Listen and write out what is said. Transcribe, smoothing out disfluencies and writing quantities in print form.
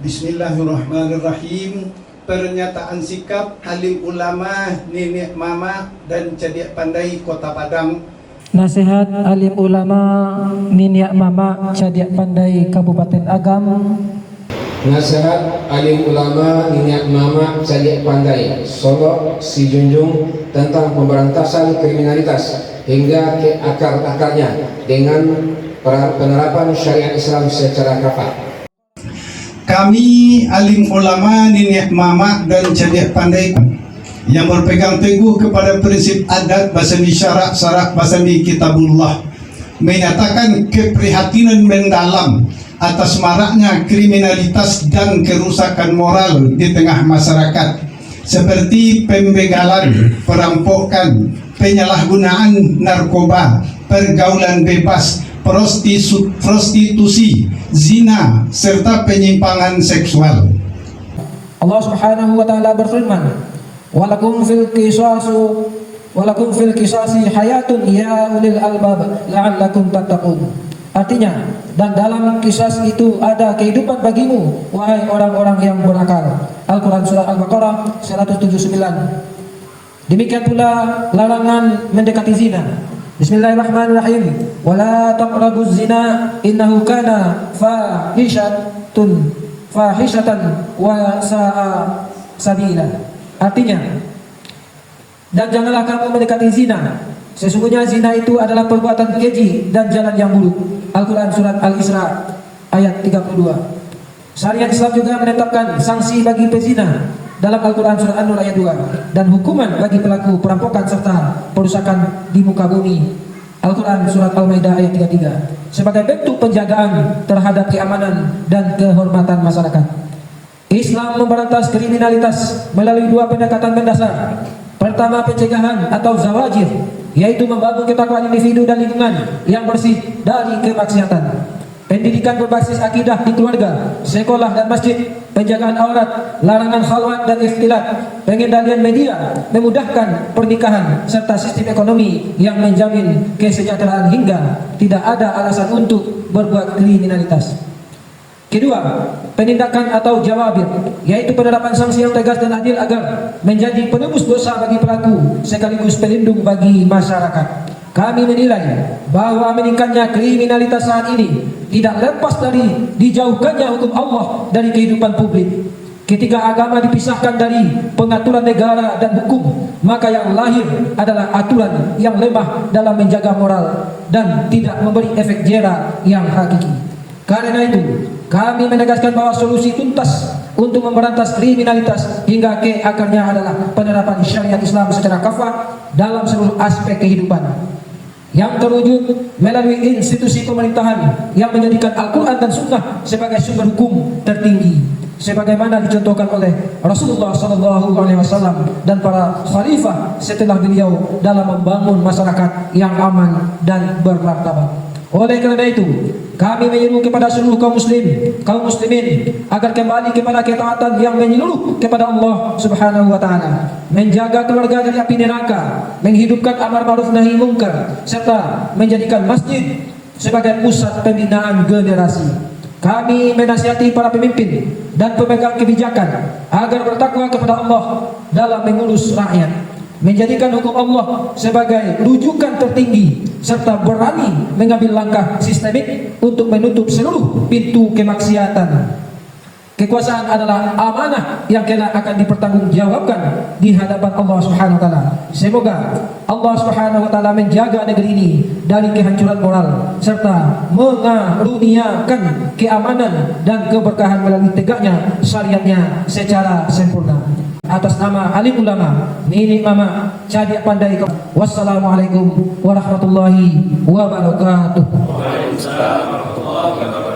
Bismillahirrahmanirrahim. Pernyataan sikap alim ulama nenek mama dan cadik pandai Kota Padang. Nasihat alim ulama nenek mama cadik pandai Kabupaten Agam. Nasihat alim ulama nenek mama cadik pandai Solo Si Junjung tentang pemberantasan kriminalitas hingga ke akar-akarnya dengan penerapan syariat Islam secara kafah. Kami alim ulama nenek mama dan cadik pandai yang berpegang teguh kepada prinsip adat basani syarak basani kitabullah, menyatakan keprihatinan mendalam atas maraknya kriminalitas dan kerusakan moral di tengah masyarakat seperti pembegalan, perampokan, penyalahgunaan narkoba, pergaulan bebas, prostitusi, zina, serta penyimpangan seksual. Allah Subhanahu wa taala berfirman, "Walakum fil qisasi hayatun ya ulil albab la'allakum tattaqun." Artinya, dan dalam kisah itu ada kehidupan bagimu wahai orang-orang yang berakal. Al-Quran surah Al-Baqarah 179. Demikian pula larangan mendekati zina. Bismillahirrahmanirrahim. Wala taqrabuz zina innahu kana fahishatan wa sa'a sabila. Artinya, dan janganlah kamu mendekati zina. Sesungguhnya zina itu adalah perbuatan keji dan jalan yang buruk. Al-Quran surat Al-Isra ayat 32. Syariat Islam juga menetapkan sanksi bagi pezina dalam Al-Quran surah An-Nur ayat 2 dan hukuman bagi pelaku perampokan serta perusakan di muka bumi. Al-Quran surat Al-Maidah ayat 33 sebagai bentuk penjagaan terhadap keamanan dan kehormatan masyarakat. Islam memberantas kriminalitas melalui dua pendekatan mendasar. Pertama, pencegahan atau zawajir, yaitu membangun ketakwaan individu dan lingkungan yang bersih dari kemaksiatan. Pendidikan berbasis akidah di keluarga, sekolah dan masjid, penjagaan aurat, larangan khalwat dan ikhtilat, pengendalian media, memudahkan pernikahan, serta sistem ekonomi yang menjamin kesejahteraan hingga tidak ada alasan untuk berbuat kriminalitas. Kedua, penindakan atau jawabir, yaitu penerapan sanksi yang tegas dan adil agar menjadi penebus dosa bagi pelaku sekaligus pelindung bagi masyarakat. Kami menilai bahwa meningkatnya kriminalitas saat ini tidak lepas dari dijauhkannya hukum Allah dari kehidupan publik. Ketika agama dipisahkan dari pengaturan negara dan hukum, maka yang lahir adalah aturan yang lemah dalam menjaga moral dan tidak memberi efek jera yang hakiki. Karena itu, kami menegaskan bahwa solusi tuntas untuk memberantas kriminalitas hingga ke akarnya adalah penerapan syariat Islam secara kafah dalam seluruh aspek kehidupan, yang terwujud melalui institusi pemerintahan yang menjadikan Al-Quran dan Sunnah sebagai sumber hukum tertinggi, sebagaimana dicontohkan oleh Rasulullah SAW dan para khalifah setelah beliau dalam membangun masyarakat yang aman dan bermartabat. Oleh karena itu, kami menyeru kepada seluruh kaum muslimin agar kembali kepada ketaatan yang menyeluruh kepada Allah Subhanahu wa taala, menjaga keluarga dari api neraka, menghidupkan amar ma'ruf nahi munkar, serta menjadikan masjid sebagai pusat pembinaan generasi. Kami menasihati para pemimpin dan pemegang kebijakan agar bertakwa kepada Allah dalam mengurus rakyat, menjadikan hukum Allah sebagai rujukan tertinggi, serta berani mengambil langkah sistemik untuk menutup seluruh pintu kemaksiatan. Kekuasaan adalah amanah yang kelak akan dipertanggungjawabkan di hadapan Allah Subhanahu wa taala. Semoga Allah Subhanahu wa taala menjaga negeri ini dari kehancuran moral serta mengaruniakan keamanan dan keberkahan melalui tegaknya syariatnya secara sempurna. Atas nama alim ulama nenek mama cadik pandai, wassalamualaikum warahmatullahi wabarakatuh. Waalaikumsalam warahmatullahi wabarakatuh.